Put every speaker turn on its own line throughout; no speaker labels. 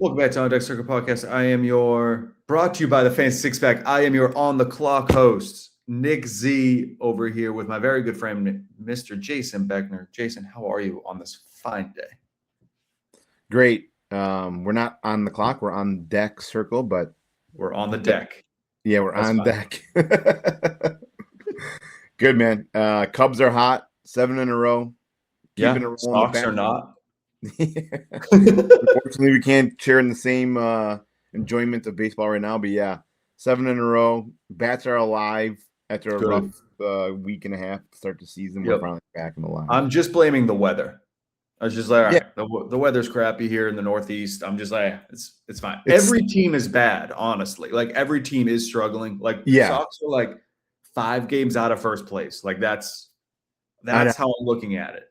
Welcome back to On Deck Circle Podcast. I am your brought to you by the Fantasy Six Pack. I am your on the clock host, Nick Z, over here with my very good friend, Mr. Jason Beckner. Jason, how are you on this fine day?
Great. We're not on the clock. We're on deck circle, but
we're on the deck.
Yeah, we're on deck. Good, man. Cubs are hot. 7 in a row.
Keeping it rolling. Sox are not.
Unfortunately, we can't share in the same enjoyment of baseball right now. But yeah, 7 in a row. Bats are alive after a rough week and a half to start the season. We're finally back in the line.
I'm just blaming the weather. I was just like, all right, the weather's crappy here in the Northeast. I'm just like, it's fine. Every team is bad, honestly. Like every team is struggling. Like the Sox are like 5 games out of first place. Like that's how I'm looking at it.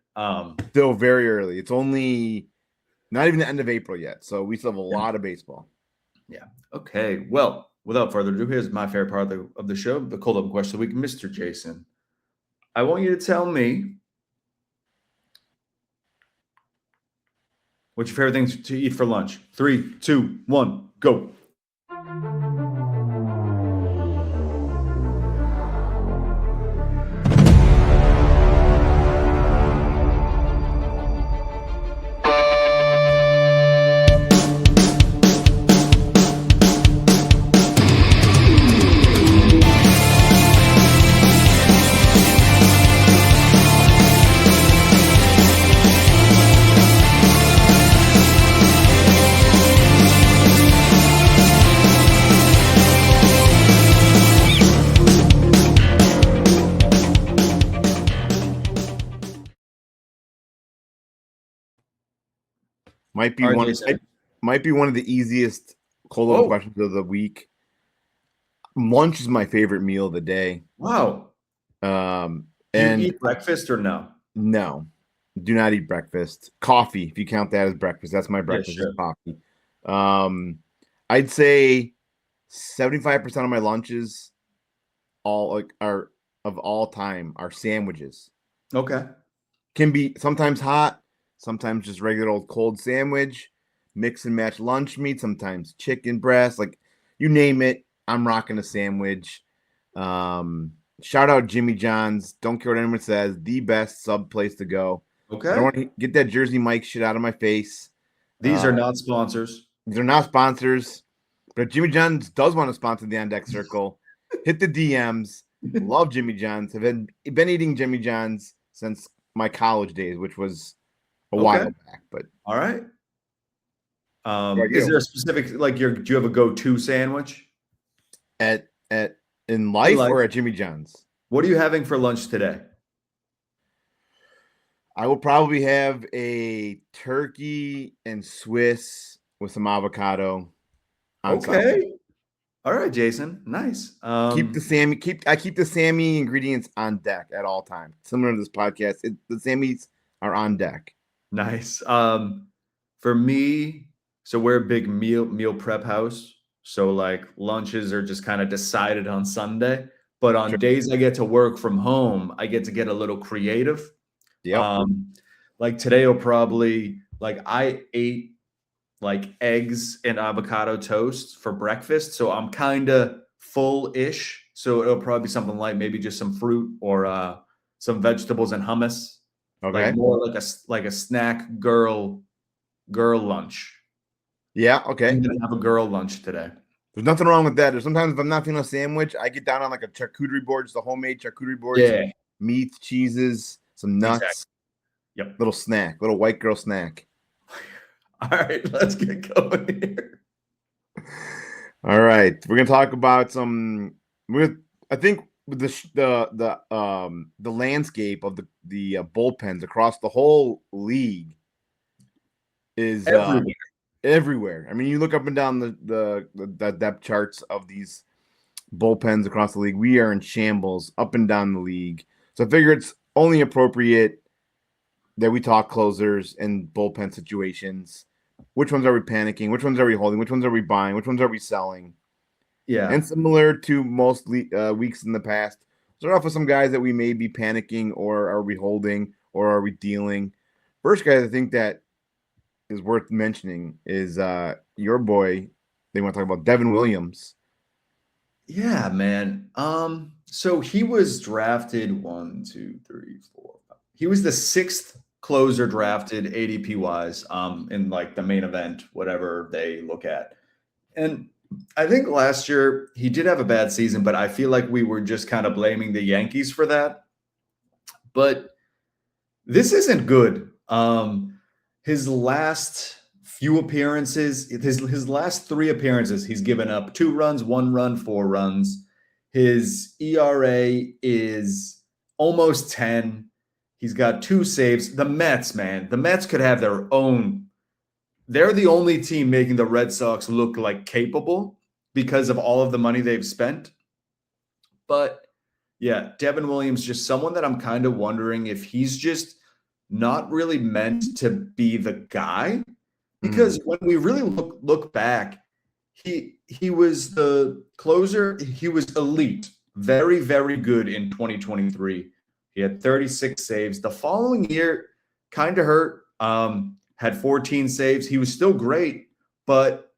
Still very early. It's only not even the end of April yet, so we still have a lot of baseball.
Yeah. Okay. Well, without further ado, here's my favorite part of the show, the cold open question of the week. Mr. Jason, I want you to tell me what's your favorite thing to eat for lunch. 3, 2, 1, go.
Might be one of the easiest cold open questions of the week. Lunch is my favorite meal of the day.
Wow. Do you eat breakfast or no?
No, do not eat breakfast. Coffee, if you count that as breakfast, that's my breakfast. Is coffee. I'd say 75% of my lunches, are of all time, are sandwiches.
Okay.
Can be sometimes hot. Sometimes just regular old cold sandwich, mix and match lunch meat, sometimes chicken breast, like you name it, I'm rocking a sandwich. Shout out Jimmy John's. Don't care what anyone says. The best sub place to go.
Okay.
I don't want to get that Jersey Mike shit out of my face.
These are not sponsors.
These are not sponsors. But Jimmy John's does want to sponsor the On Deck Circle. Hit the DMs. Love Jimmy John's. I've been eating Jimmy John's since my college days, which was a while back, but
all right. Is there a specific do you have a go-to sandwich
in life or at Jimmy John's?
What are you having for lunch today?
I will probably have a turkey and Swiss with some avocado.
Okay. All right, Jason. Nice.
I keep the Sammy ingredients on deck at all times. Similar to this podcast, the Sammys are on deck.
Nice. For me, so we're a big meal prep house. So like lunches are just kind of decided on Sunday, but on days I get to work from home, I get to get a little creative.
Yeah.
Like today will probably I ate like eggs and avocado toast for breakfast, so I'm kind of full-ish. So it'll probably be something like maybe just some fruit or some vegetables and hummus.
Okay.
Like more like a snack girl lunch.
Yeah, okay.
I'm gonna have a girl lunch today.
There's nothing wrong with that. Sometimes if I'm not feeling a sandwich, I get down on like a charcuterie board, just a homemade charcuterie board.
Yeah.
Meats, cheeses, some nuts.
Exactly. Yep.
Little snack, little white girl snack.
All right, let's get going here.
All right, we're gonna talk about some. I think the landscape of the bullpens across the whole league is everywhere. I mean, you look up and down the depth charts of these bullpens across the league. We are in shambles up and down the league. So I figure it's only appropriate that we talk closers and bullpen situations. Which ones are we panicking? Which ones are we holding? Which ones are we buying? Which ones are we selling?
Yeah.
And similar to most weeks in the past, start off with some guys that we may be panicking, or are we holding, or are we dealing? First guy I think that is worth mentioning is your boy. They want to talk about Devin Williams.
Yeah, man. So he was drafted 1, 2, 3, 4, 5. He was the 6th closer drafted ADP wise, in like the main event, whatever they look at. And I think last year he did have a bad season, but I feel like we were just kind of blaming the Yankees for that. But this isn't good. His last few appearances, his last 3 appearances, he's given up 2 runs, 1 run, 4 runs. His ERA is almost 10. He's got 2 saves. The Mets, man, the Mets could have their own. They're the only team making the Red Sox look like capable because of all of the money they've spent. But yeah, Devin Williams, just someone that I'm kind of wondering if he's just not really meant to be the guy. Because when we really look back, he was the closer. He was elite, very, very good in 2023. He had 36 saves. The following year, kind of hurt. Had 14 saves. He was still great, but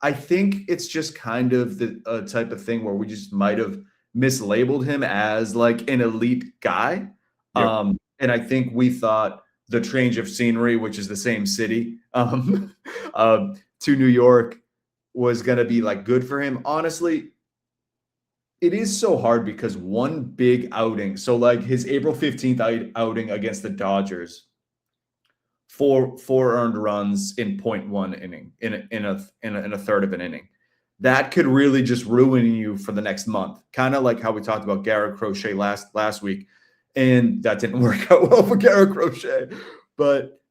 I think it's just kind of the type of thing where we just might have mislabeled him as like an elite guy. Yep. And I think we thought the change of scenery, which is the same city, to New York was going to be like good for him. Honestly, it is so hard because one big outing. So like his April 15th outing against the Dodgers, four earned runs in 0.1 inning in a third of an inning. That could really just ruin you for the next month. Kind of like how we talked about Garrett Crochet last week. And that didn't work out well for Garrett Crochet. But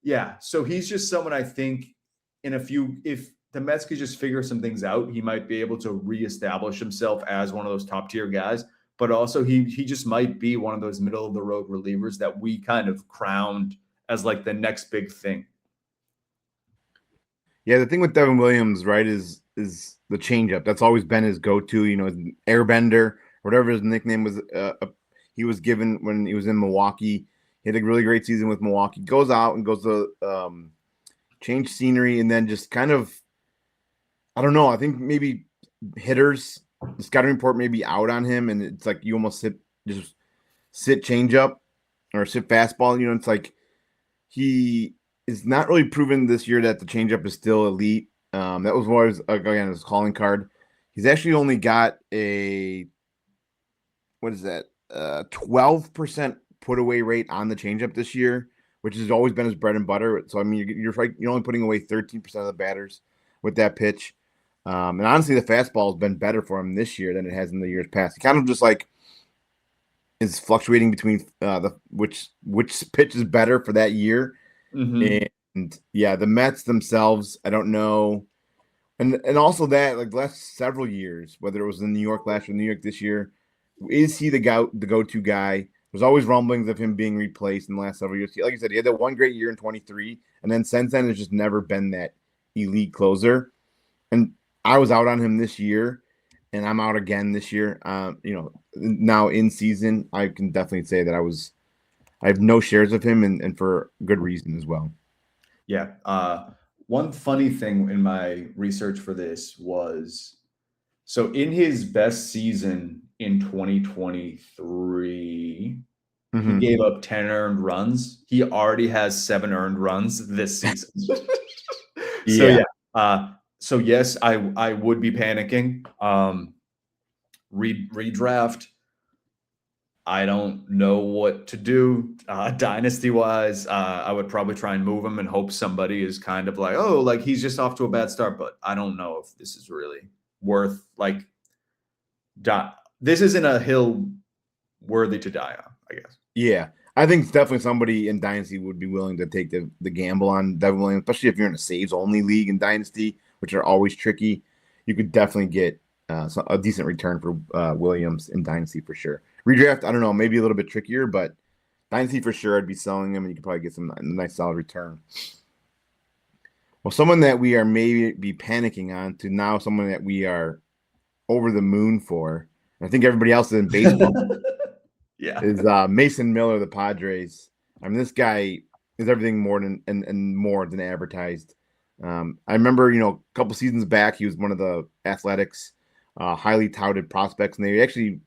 yeah, so he's just someone I think if the Mets could just figure some things out, he might be able to reestablish himself as one of those top tier guys. But also he just might be one of those middle of the road relievers that we kind of crowned as like the next big thing.
Yeah, the thing with Devin Williams, right, is the changeup. That's always been his go-to, his airbender, whatever his nickname was. He was given when he was in Milwaukee. He had a really great season with Milwaukee. Goes out and goes to change scenery, and then just kind of, I don't know. I think maybe hitters, the scouting report may be out on him, and it's like you almost sit changeup or sit fastball. It's like he is not really proven this year that the changeup is still elite. That was what was again his calling card. He's actually only got a 12% put away rate on the changeup this year, which has always been his bread and butter. So I mean, you're only putting away 13% of the batters with that pitch. And honestly, the fastball has been better for him this year than it has in the years past. He kind of just like is fluctuating between which pitch is better for that year. Mm-hmm. And yeah, the Mets themselves, I don't know. And also that like the last several years, whether it was in New York last year, New York this year, is he the go-to guy? There's always rumblings of him being replaced in the last several years. Like you said, he had that one great year in 23, and then since then, has just never been that elite closer. And I was out on him this year, and I'm out again this year. Now in season, I can definitely say that I have no shares of him, and for good reason as well.
Yeah. One funny thing in my research for this was, so in his best season in 2023, he gave up 10 earned runs. He already has 7 earned runs this season. So yes, I would be panicking. Redraft. I don't know what to do. Dynasty wise, I would probably try and move him and hope somebody is kind of like, oh, like he's just off to a bad start. But I don't know if this is really worth like. This isn't a hill worthy to die on, I guess.
Yeah, I think definitely somebody in Dynasty would be willing to take the gamble on Devin Williams, especially if you're in a saves only league in Dynasty, which are always tricky. You could definitely get a decent return for Williams in Dynasty for sure. Redraft, I don't know, maybe a little bit trickier, but Dynasty for sure, I'd be selling him, and you could probably get some nice solid return. Well, someone that we are maybe be panicking on to now someone that we are over the moon for, and I think everybody else is in baseball, is Mason Miller, the Padres. I mean, this guy is everything more than and more than advertised. I remember, a couple seasons back, he was one of the Athletics' highly touted prospects, and they actually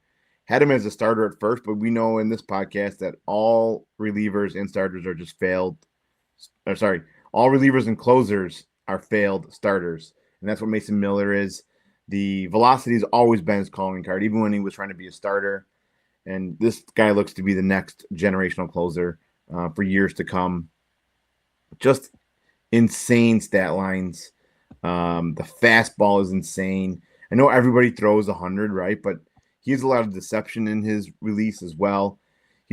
had him as a starter at first. But we know in this podcast that all relievers and starters are just failed. Or sorry, all relievers and closers are failed starters, and that's what Mason Miller is. The velocity has always been his calling card, even when he was trying to be a starter. And this guy looks to be the next generational closer for years to come. Just insane stat lines. The fastball is insane. I know everybody throws 100, right? But he has a lot of deception in his release as well.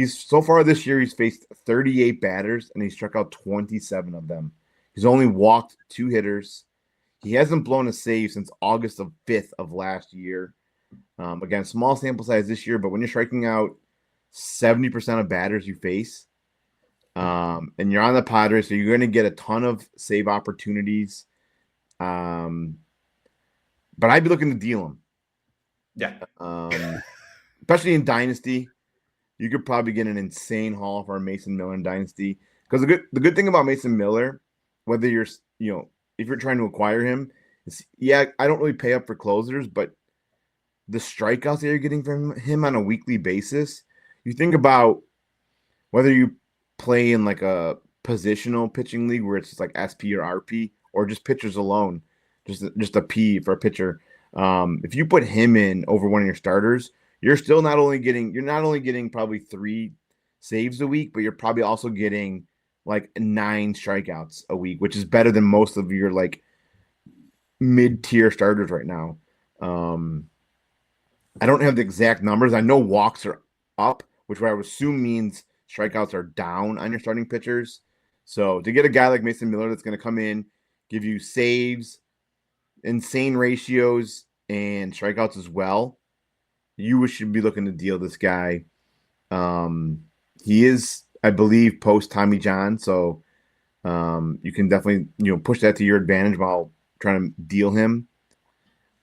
So far this year, he's faced 38 batters, and he struck out 27 of them. He's only walked 2 hitters. He hasn't blown a save since August 5th of last year. Again, small sample size this year, but when you're striking out 70% of batters you face, and you're on the Padres, so you're going to get a ton of save opportunities. But I'd be looking to deal him.
Yeah.
Especially in Dynasty. You could probably get an insane haul for Mason Miller in Dynasty. Because the good thing about Mason Miller, whether you're, if you're trying to acquire him, is, I don't really pay up for closers, but the strikeouts that you're getting from him on a weekly basis, you think about whether you play in like a positional pitching league where it's just like SP or RP, or just pitchers alone, just a P for a pitcher. If you put him in over one of your starters, you're not only getting probably 3 saves a week, but you're probably also getting like 9 strikeouts a week, which is better than most of your like mid-tier starters right now. I don't have the exact numbers. I know walks are up, which I would assume means strikeouts are down on your starting pitchers. So to get a guy like Mason Miller that's going to come in, give you saves, insane ratios, and strikeouts as well, you should be looking to deal this guy. He is, I believe, post Tommy John, so you can definitely push that to your advantage while trying to deal him.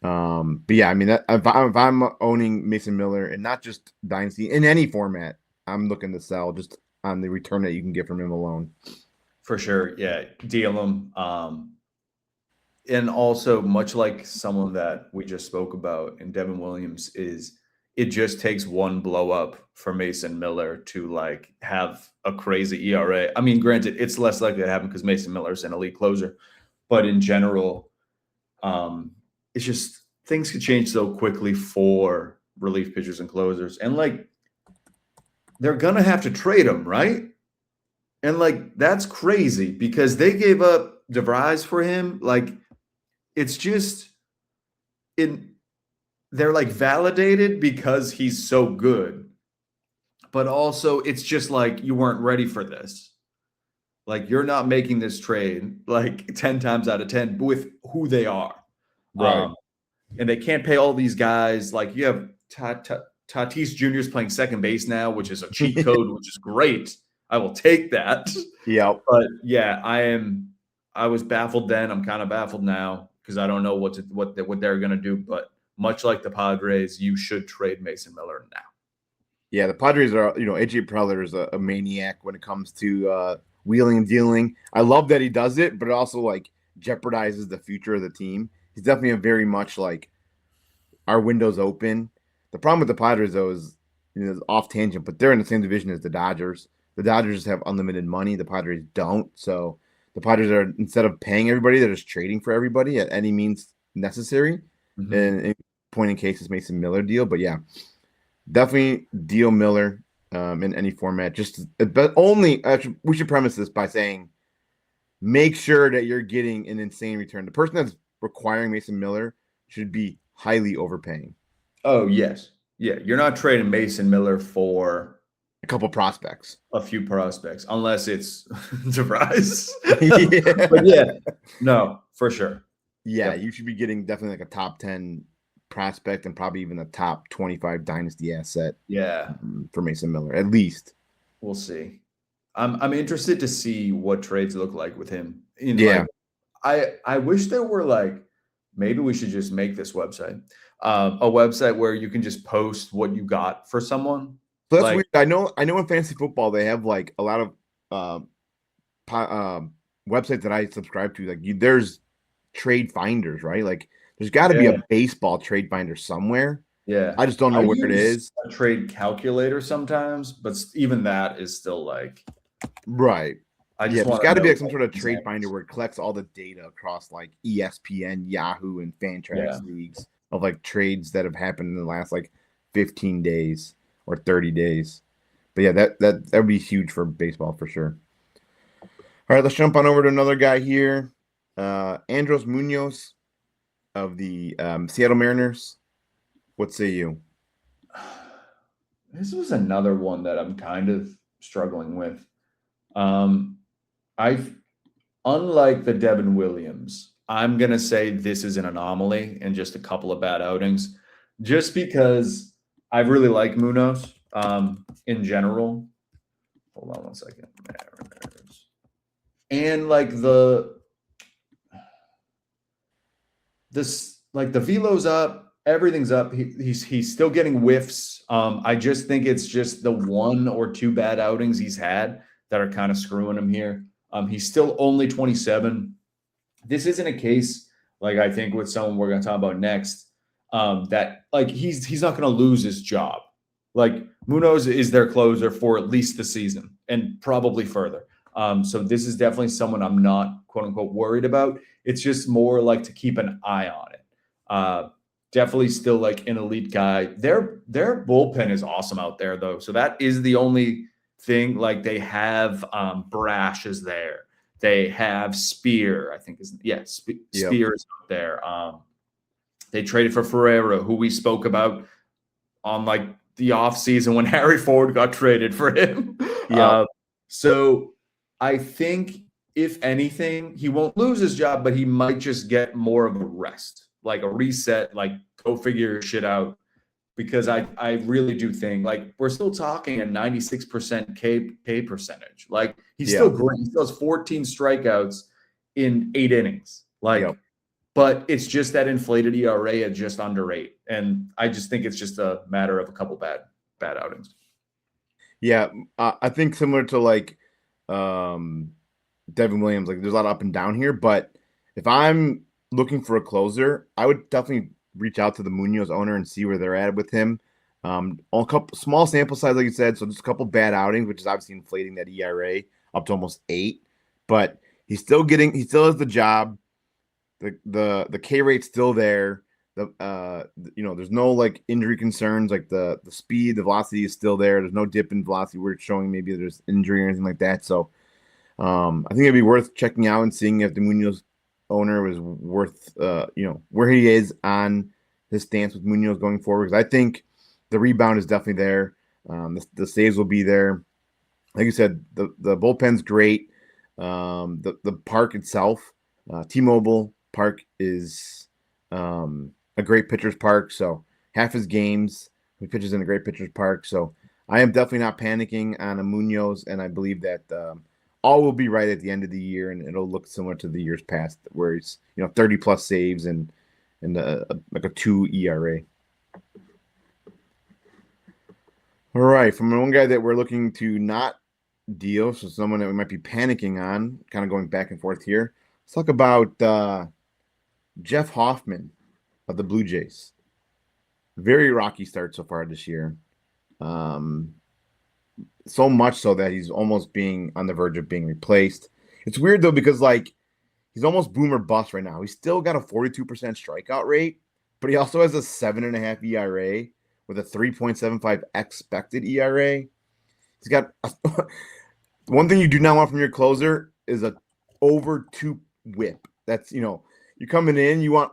But yeah, I mean, if I'm owning Mason Miller, and not just Dynasty, in any format, I'm looking to sell just on the return that you can get from him alone.
For sure, yeah, deal him. And also, much like someone that we just spoke about in Devin Williams, it just takes one blow up for Mason Miller to like have a crazy ERA. I mean, granted, it's less likely to happen because Mason Miller is an elite closer, but in general, it's just things could change so quickly for relief pitchers and closers, and like they're gonna have to trade him, right? And like that's crazy because they gave up DeVries for him. Like it's just they're like validated because he's so good, but also it's just like you weren't ready for this. Like you're not making this trade like 10 times out of 10 with who they are.
Right.
And they can't pay all these guys. Like you have Tatis Jr. is playing second base now, which is a cheat code, which is great. I will take that.
Yeah.
But yeah, I was baffled then. I'm kind of baffled now because I don't know what they're going to do. But much like the Padres, you should trade Mason Miller now.
Yeah, the Padres are, AJ Preller is a maniac when it comes to wheeling and dealing. I love that he does it, but it also like jeopardizes the future of the team. He's definitely a very much like our window's open. The problem with the Padres, though, is off tangent, but they're in the same division as the Dodgers. The Dodgers have unlimited money. The Padres don't. So the Padres are, instead of paying everybody, they're just trading for everybody at any means necessary. Mm-hmm. And point in case is Mason Miller deal. But yeah, definitely deal Miller in any format. But only we should premise this by saying, make sure that you're getting an insane return. The person that's requiring Mason Miller should be highly overpaying.
Oh, yes. Yeah, you're not trading Mason Miller for
a couple prospects.
A few prospects, unless it's DeVries. Yeah. But yeah, no, for sure.
Yeah, you should be getting definitely like a top 10 prospect and probably even a top 25 dynasty asset.
Yeah,
for Mason Miller, at least.
We'll see. I'm interested to see what trades look like with him. I wish there were like, maybe we should just make this website a website where you can just post what you got for someone.
So that's weird. I know in fantasy football they have like a lot of websites that I subscribe to, like there's trade finders, right? Like there's got to be a baseball trade finder somewhere.
Yeah.
I just don't know where it is.
A trade calculator sometimes, but even that is still like
right.
There's
got to be like some sort of trade finder where it collects all the data across like ESPN, Yahoo, and Fantrax leagues of like trades that have happened in the last like 15 days or 30 days. But yeah, that would be huge for baseball for sure. All right, let's jump on over to another guy here. Andros Munoz of the Seattle Mariners. What say you?
This was another one that I'm kind of struggling with. Unlike the Devin Williams, I'm going to say this is an anomaly and just a couple of bad outings, just because I really like Munoz in general. Hold on one second. And like the velo's up, everything's up. He's still getting whiffs. I just think it's just the 1 or 2 bad outings he's had that are kind of screwing him here. He's still only 27. This isn't a case like I think with someone we're going to talk about next that like he's not going to lose his job. Like Munoz is their closer for at least the season and probably further. So this is definitely someone I'm not quote unquote worried about. It's just more like to keep an eye on it. Definitely still like an elite guy. Their bullpen is awesome out there though. So that is the only thing. Like they have Brash is there. They have Spear, I think Spear is out there. They traded for Ferreira, who we spoke about on like the offseason when Harry Ford got traded for him. So I think if anything, he won't lose his job, but he might just get more of a rest, like a reset, like go figure your shit out. Because I really do think like we're still talking a 96% K percentage. Like he's still great. He still has 14 strikeouts in 8 innings. But it's just that inflated ERA at just under 8. And I just think it's just a matter of a couple bad outings.
Yeah, I think similar to like Devin Williams, like there's a lot of up and down here. But if I'm looking for a closer, I would definitely reach out to the Munoz owner and see where they're at with him. On a couple small sample size, like you said, so just a couple bad outings, which is obviously inflating that ERA up to almost 8. But he still has the job. The K rate's still there. There's no like injury concerns, like the speed, the velocity is still there. There's no dip in velocity where it's showing maybe there's injury or anything like that. So I think it'd be worth checking out and seeing if the Munoz owner was worth where he is on his stance with Munoz going forward, because I think the rebound is definitely there. The saves will be there. Like you said, the bullpen's great. The park itself, T-Mobile Park, is a great pitcher's park. So half his games he pitches in a great pitcher's park. So I am definitely not panicking on a Munoz, and I believe that all will be right at the end of the year, and it'll look similar to the years past, where he's 30 plus saves and like a 2 ERA. All right, from one guy that we're looking to not deal, so someone that we might be panicking on, kind of going back and forth here. Let's talk about Jeff Hoffman of the Blue Jays. Very rocky start so far this year. So much so that he's almost being on the verge of being replaced. It's weird though, because like he's almost boom or bust right now. He's still got a 42% strikeout rate, but he also has a 7.5 ERA with a 3.75 expected ERA. He's got one thing you do not want from your closer is a over 2 whip. That's you're coming in, you want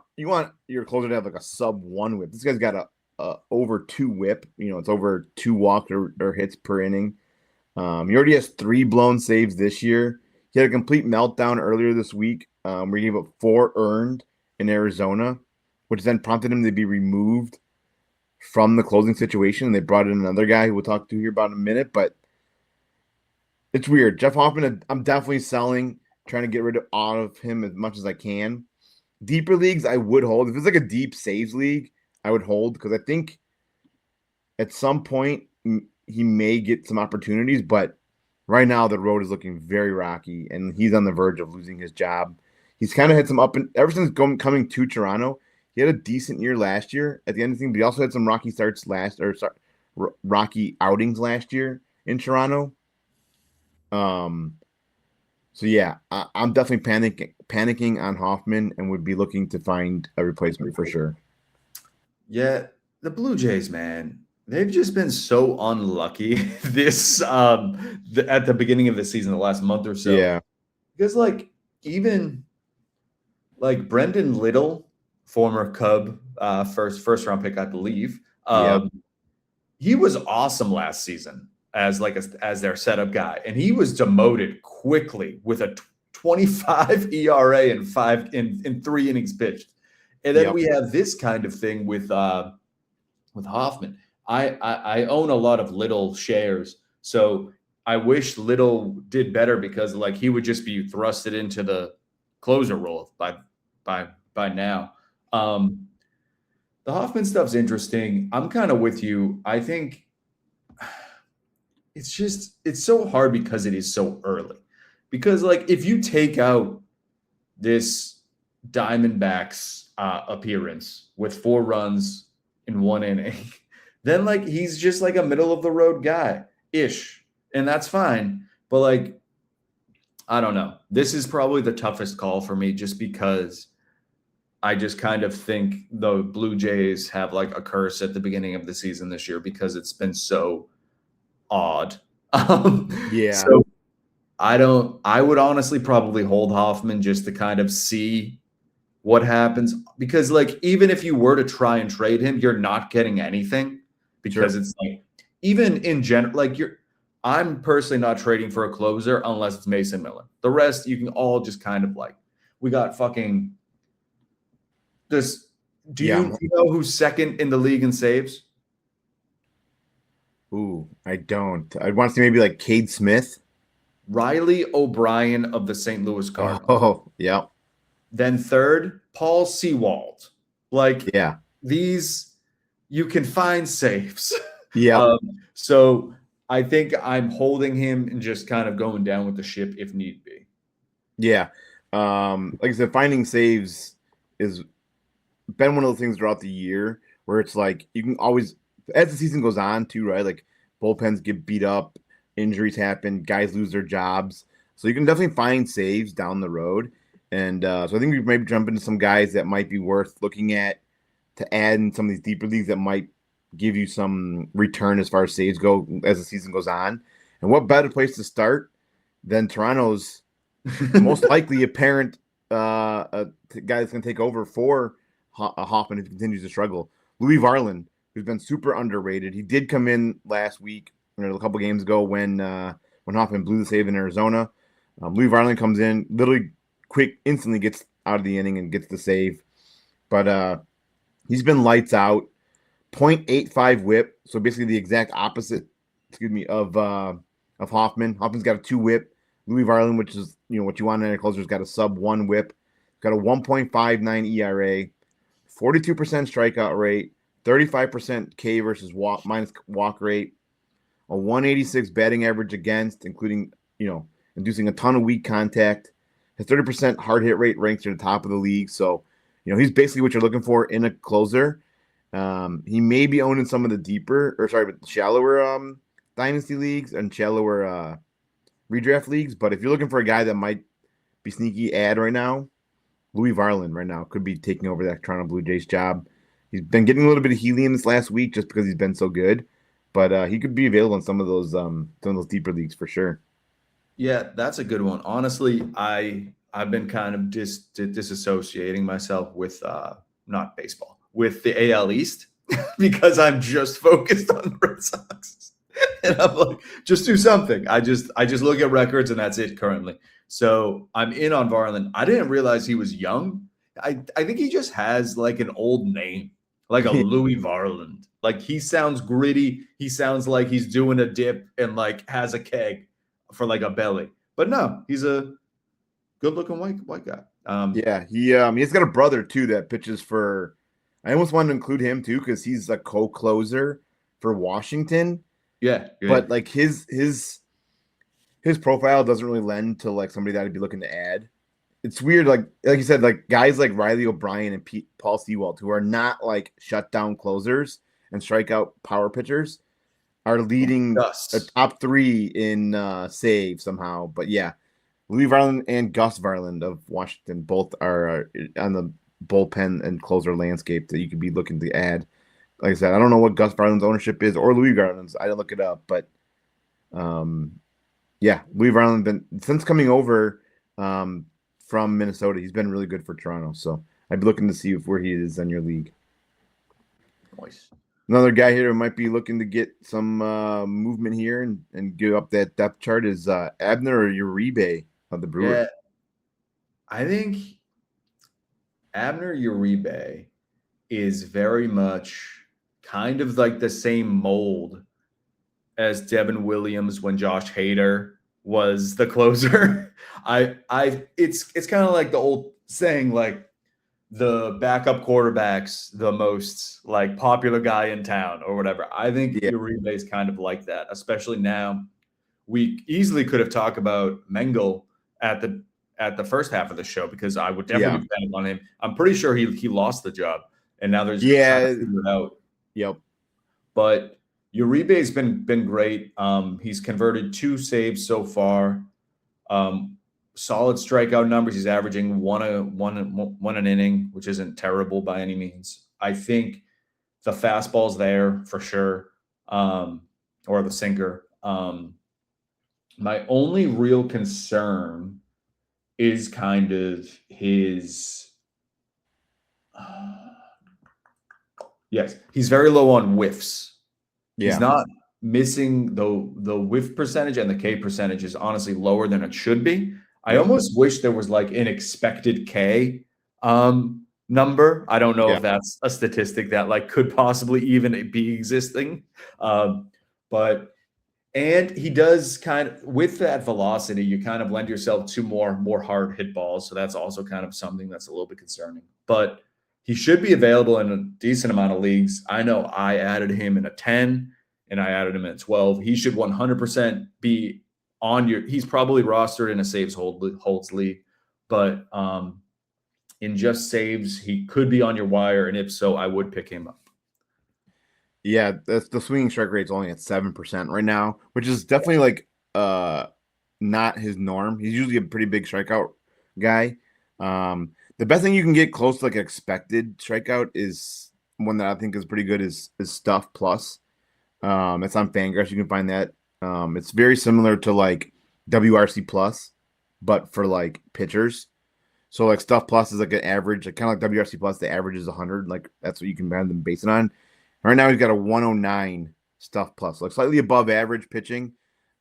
your closer to have like a sub 1 whip. This guy's got a over 2 whip. It's over 2 walks or hits per inning. He already has 3 blown saves this year. He had a complete meltdown earlier this week where he gave up 4 earned in Arizona, which then prompted him to be removed from the closing situation. They brought in another guy who we'll talk to here about in a minute, but it's weird. Jeff Hoffman, I'm definitely selling, trying to get rid of him as much as I can. Deeper leagues, I would hold. If it's like a deep saves league, I would hold, because I think at some point he may get some opportunities, but right now the road is looking very rocky, and he's on the verge of losing his job. He's kind of had some up and ever since coming to Toronto. He had a decent year last year at the end of the season, but he also had some rocky starts rocky outings last year in Toronto. So yeah, I'm definitely panicking on Hoffman and would be looking to find a replacement for sure.
Yeah, the Blue Jays, man, they've just been so unlucky this at the beginning of the season, the last month or so.
Yeah,
because like even like Brendan Little, former Cub, first round pick, I believe. He was awesome last season as as their setup guy, and he was demoted quickly with a 25 ERA and in 3 innings pitched. And then we have this kind of thing with Hoffman. I own a lot of Little shares, so I wish Little did better because like he would just be thrusted into the closer role by now. The Hoffman stuff's interesting. I'm kind of with you. I think it's so hard because it is so early. Because like if you take out this Diamondbacks appearance with 4 runs in 1 inning, then like he's just like a middle of the road guy ish, and that's fine. But like I don't know. This is probably the toughest call for me just because I just kind of think the Blue Jays have like a curse at the beginning of the season this year because it's been so odd. So I would honestly probably hold Hoffman just to kind of see what happens, because like even if you were to try and trade him, you're not getting anything because it's like even in general, like I'm personally not trading for a closer unless it's Mason Miller. The rest you can all just kind of like, we got fucking this. Do you know who's second in the league in saves?
Ooh, I don't. I'd want to see maybe like Cade Smith.
Riley O'Brien of the St. Louis Cardinals.
Oh, yeah.
Then third, Paul Sewald. Like, these, you can find saves.
Yeah.
So I think I'm holding him and just kind of going down with the ship if need be.
Yeah. Like I said, finding saves is been one of those things throughout the year where it's like you can always, as the season goes on too, right? Like bullpens get beat up, injuries happen, guys lose their jobs. So you can definitely find saves down the road. And so I think we maybe jump into some guys that might be worth looking at to add in some of these deeper leagues that might give you some return as far as saves go as the season goes on. And what better place to start than Toronto's most likely apparent guy that's going to take over for Hoffman if he continues to struggle. Louis Varland, who's been super underrated. He did come in last week, a couple games ago when Hoffman blew the save in Arizona. Louis Varland comes in, literally instantly gets out of the inning and gets the save. But he's been lights out, 0.85 whip, so basically the exact opposite, of Hoffman. Hoffman's got a 2 whip. Louis Varland, which is what you want in a closer, has got a sub 1 whip. Got a 1.59 ERA, 42% strikeout rate, 35% K versus minus walk rate, a 186 batting average against, including inducing a ton of weak contact. His 30% hard hit rate ranks near the top of the league. So, he's basically what you're looking for in a closer. He may be owned in some of the shallower dynasty leagues and shallower redraft leagues. But if you're looking for a guy that might be sneaky ad right now, Louis Varland right now could be taking over that Toronto Blue Jays job. He's been getting a little bit of helium this last week just because he's been so good. But he could be available in some of those deeper leagues for sure.
Yeah, that's a good one. Honestly, I've been kind of disassociating myself with not baseball, with the AL East because I'm just focused on the Red Sox. And I'm like, just do something. I just look at records and that's it currently. So I'm in on Varland. I didn't realize he was young. I think he just has like an old name, like a Louis Varland. Like he sounds gritty. He sounds like he's doing a dip and like has a keg for like a belly. But no, he's a good-looking white guy.
He's got a brother too that pitches for. I almost wanted to include him too because he's a co-closer for Washington.
Yeah,
but like his his profile doesn't really lend to like somebody that I'd be looking to add. It's weird, like you said, like guys like Riley O'Brien and Paul Sewald, who are not like shutdown closers and strikeout power pitchers, are leading a top 3 in save somehow. But yeah, Louis Varland and Gus Varland of Washington both are on the bullpen and closer landscape that you could be looking to add. Like I said, I don't know what Gus Varland's ownership is or Louis Varland's. I didn't look it up, but yeah, Louis Varland been since coming over from Minnesota, he's been really good for Toronto. So I'd be looking to see where he is in your league.
Nice.
Another guy here who might be looking to get some movement here and get up that depth chart is Abner or Uribe of the Brewers.
Yeah, I think Abner Uribe is very much kind of like the same mold as Devin Williams when Josh Hader was the closer. It's kind of like the old saying, like the backup quarterback's the most like popular guy in town or whatever. I think Uribe is kind of like that, especially now. We easily could have talked about Mengel at the first half of the show because I would definitely be betting on him. I'm pretty sure he lost the job, and now there's figured out.
Yep.
But Uribe's been great. He's converted 2 saves so far. Solid strikeout numbers. He's averaging one an inning, which isn't terrible by any means. I think the fastball's there for sure, or the sinker. My only real concern is kind of his. Yes, he's very low on whiffs. Yeah. He's not missing the whiff percentage, and the K percentage is honestly lower than it should be. I almost wish there was like an expected K number. I don't know if that's a statistic that like could possibly even be existing. And he does kind of, with that velocity, you kind of lend yourself to more hard hit balls. So that's also kind of something that's a little bit concerning. But he should be available in a decent amount of leagues. I know I added him in a 10 and I added him in a 12. He should 100% be on your – he's probably rostered in a saves holds league. But in just saves, he could be on your wire. And if so, I would pick him up.
Yeah, that's the swinging strike rate's only at 7% right now, which is definitely like not his norm. He's usually a pretty big strikeout guy. The best thing you can get close to like expected strikeout is one that I think is pretty good is Stuff Plus. It's on Fangraphs. You can find that. It's very similar to like WRC Plus, but for like pitchers. So like Stuff Plus is like an average, like kind of like WRC Plus. The average is 100. Like that's what you can base them based on. Right now, he's got a 109 Stuff Plus, like slightly above average pitching.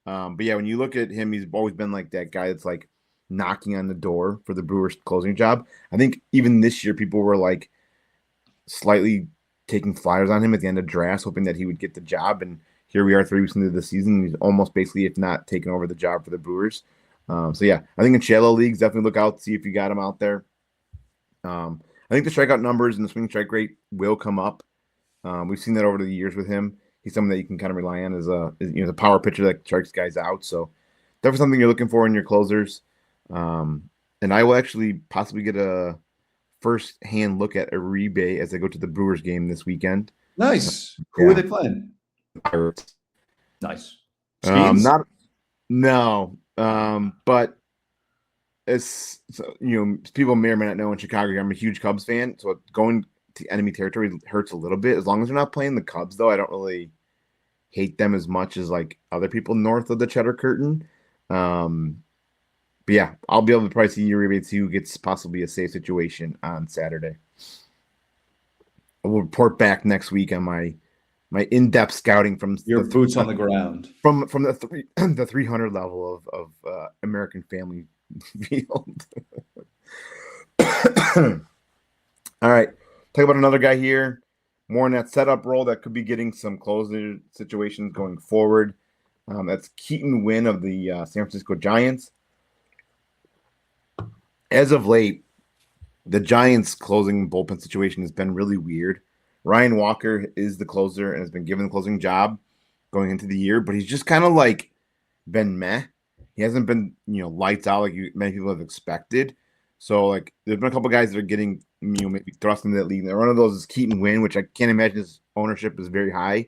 But yeah, when you look at him, he's always been like that guy that's like knocking on the door for the Brewers closing job. I think even this year, people were like slightly taking flyers on him at the end of drafts, hoping that he would get the job. And here we are 3 weeks into the season. He's almost basically, if not taking over the job for the Brewers. So yeah, I think in shallow leagues, definitely look out, see if you got him out there. I think the strikeout numbers and the swing strike rate will come up. We've seen that over the years with him. He's someone that you can kind of rely on as a power pitcher that strikes guys out. So definitely something you're looking for in your closers. And I will actually possibly get a first-hand look at Uribe as they go to the Brewers game this weekend.
Nice. Who are they playing?
Pirates.
Nice.
But it's people may or may not know in Chicago, I'm a huge Cubs fan, so going to enemy territory hurts a little bit. As long as they're not playing the Cubs, though, I don't really hate them as much as like other people north of the Cheddar Curtain. But yeah, I'll be able to probably see Uribe who gets possibly a safe situation on Saturday. I will report back next week on my in-depth scouting from
your boots on the ground
from the 300 level of American Family Field. All right. Talk about another guy here, more in that setup role that could be getting some closer situations going forward. That's Keaton Winn of the San Francisco Giants. As of late, the Giants' closing bullpen situation has been really weird. Ryan Walker is the closer and has been given the closing job going into the year, but he's just kind of like been meh. he hasn't been, lights out like many people have expected. So, like, there's been a couple guys that are getting, maybe thrust into that league. And one of those is Keaton Winn, which I can't imagine his ownership is very high.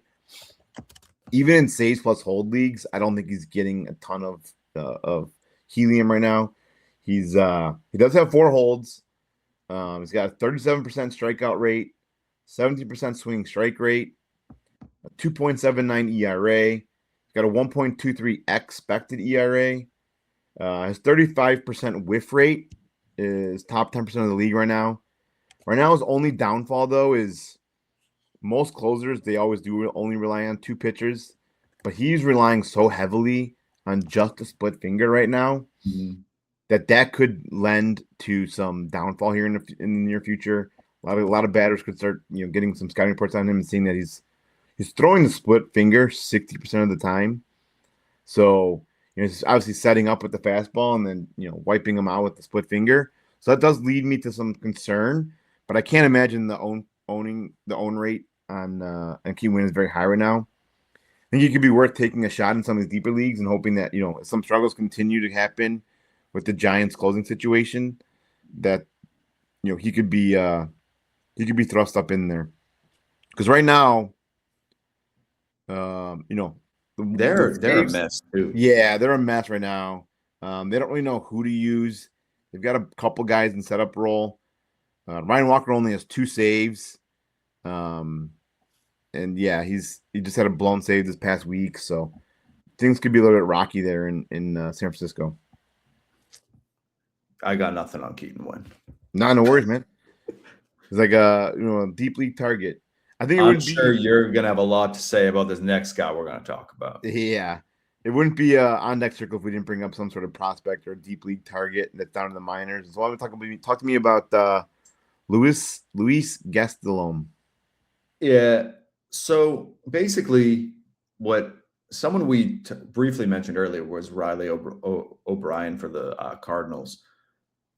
Even in saves plus hold leagues, I don't think he's getting a ton of helium right now. He does have 4 holds. He's got a 37% strikeout rate, 17% swing strike rate, a 2.79 ERA. He's got a 1.23 expected ERA. His 35% whiff rate is top 10% of the league right now. Right now, his only downfall, though, is most closers, they always do only rely on 2 pitchers, but he's relying so heavily on just a split finger right now that could lend to some downfall here in the near future. A lot of batters could start, getting some scouting reports on him and seeing that he's throwing the split finger 60% of the time. So, he's obviously setting up with the fastball and then, wiping him out with the split finger. So that does lead me to some concern, but I can't imagine the own rate on Keaton Winn is very high right now. I think it could be worth taking a shot in some of these deeper leagues and hoping that, some struggles continue to happen with the Giants closing situation, that, he could be thrust up in there. Because right now,
they're a mess too.
Yeah, they're a mess right now. They don't really know who to use. They've got a couple guys in setup role. Ryan Walker only has 2 saves. And yeah, he just had a blown save this past week, so things could be a little bit rocky there in San Francisco.
I got nothing on Keaton Winn.
No worries, man. It's like a deep league target. I think
I'm sure you're gonna have a lot to say about this next guy we're gonna talk about.
Yeah, it wouldn't be on deck circle if we didn't bring up some sort of prospect or a deep league target that's down in the minors. So I want to talk to me about Luis Gastelum.
Yeah. So basically, what someone we briefly mentioned earlier was Riley O'Brien for the Cardinals.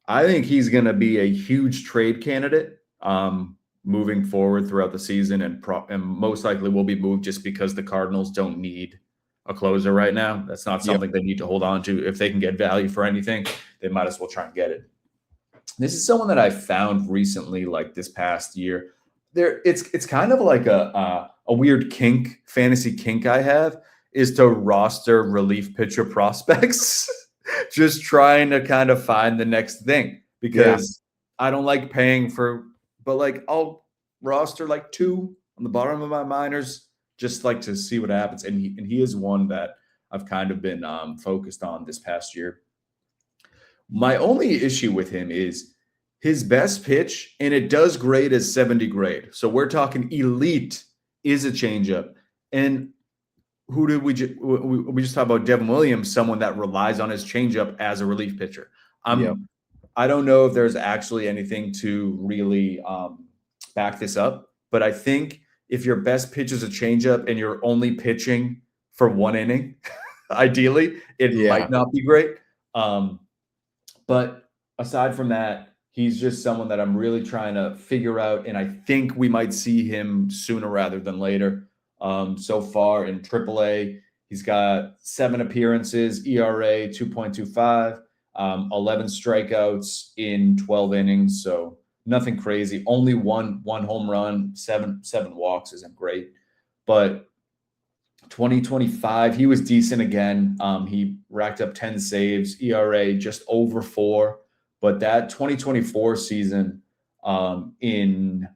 I think he's going to be a huge trade candidate moving forward throughout the season, and most likely will be moved just because the Cardinals don't need a closer right now. That's not something they need to hold on to. If they can get value for anything, they might as well try and get it. This is someone that I found recently, like this past year. It's kind of like a weird fantasy kink I have, is to roster relief pitcher prospects, just trying to kind of find the next thing, because I don't like paying but like I'll roster like 2 on the bottom of my minors, just like to see what happens. And he is one that I've kind of been focused on this past year. My only issue with him is his best pitch, and it does grade as 70 grade. So we're talking elite, is a changeup. And who did we just talked about? Devin Williams, someone that relies on his changeup as a relief pitcher. I don't know if there's actually anything to really back this up, but I think if your best pitch is a changeup and you're only pitching for 1 inning, ideally, it might not be great. But aside from that, he's just someone that I'm really trying to figure out, and I think we might see him sooner rather than later. So far in AAA, he's got 7 appearances, ERA 2.25, 11 strikeouts in 12 innings. So nothing crazy. Only one home run, seven walks isn't great. But 2025, he was decent again. He racked up 10 saves, ERA just over 4. But that 2024 season, in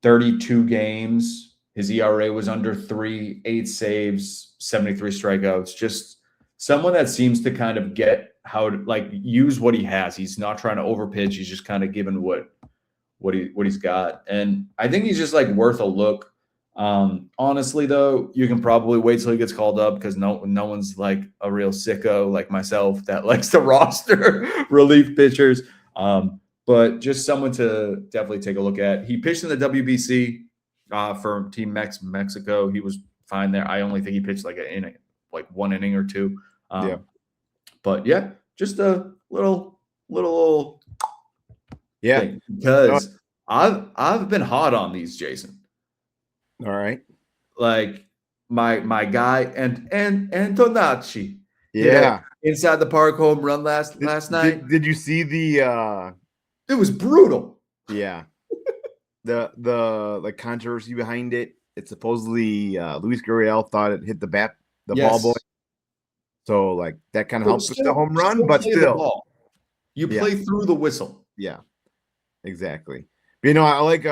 32 games, his ERA was under 3, 8 saves, 73 strikeouts. Just someone that seems to kind of get how to use what he has. He's not trying to overpitch. He's just kind of given what he's got. And I think he's just worth a look. Honestly, though, you can probably wait till he gets called up, because no one's like a real sicko like myself that likes to roster relief pitchers. But just someone to definitely take a look at. He pitched in the WBC for Team Mexico. He was fine there. I only think he pitched in 1 inning or 2. But yeah, just a little thing, because I've been hot on these, Jason.
All right.
My guy and Antonacci,
Yeah.
Inside the park home run last night.
Did you see the
It was brutal.
Yeah. The controversy behind it. It's supposedly Luis Gastelum thought it hit the ball boy. So like that kind of helps with the home run, but still.
You play through the whistle.
Yeah. Exactly. But, I like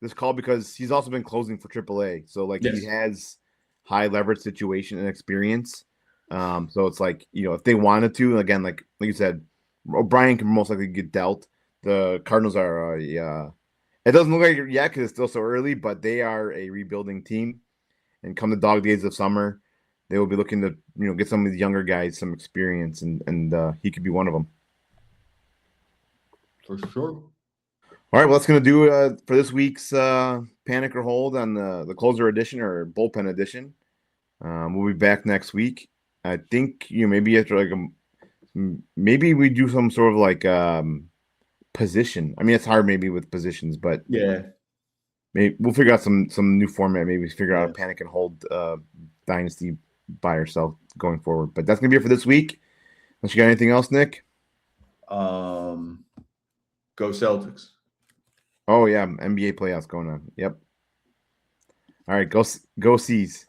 this call because he's also been closing for AAA. So like he has high leverage situation and experience. So it's like, if they wanted to, again, like you said, O'Brien can most likely get dealt. The Cardinals are, it doesn't look like it yet because it's still so early, but they are a rebuilding team. And come the dog days of summer, they will be looking to, get some of these younger guys some experience, and he could be one of them.
For sure.
All right, well, that's going to do for this week's Panic or Hold on the closer edition or bullpen edition. We'll be back next week. I think maybe after maybe we do some sort of like position. I mean, it's hard maybe with positions, but maybe we'll figure out some new format. Maybe figure out a Panic and Hold Dynasty Buy or sell going forward. But that's gonna be it for this week. Unless you got anything else, Nick?
Go Celtics.
Oh yeah, NBA playoffs going on. Yep. All right, go C's.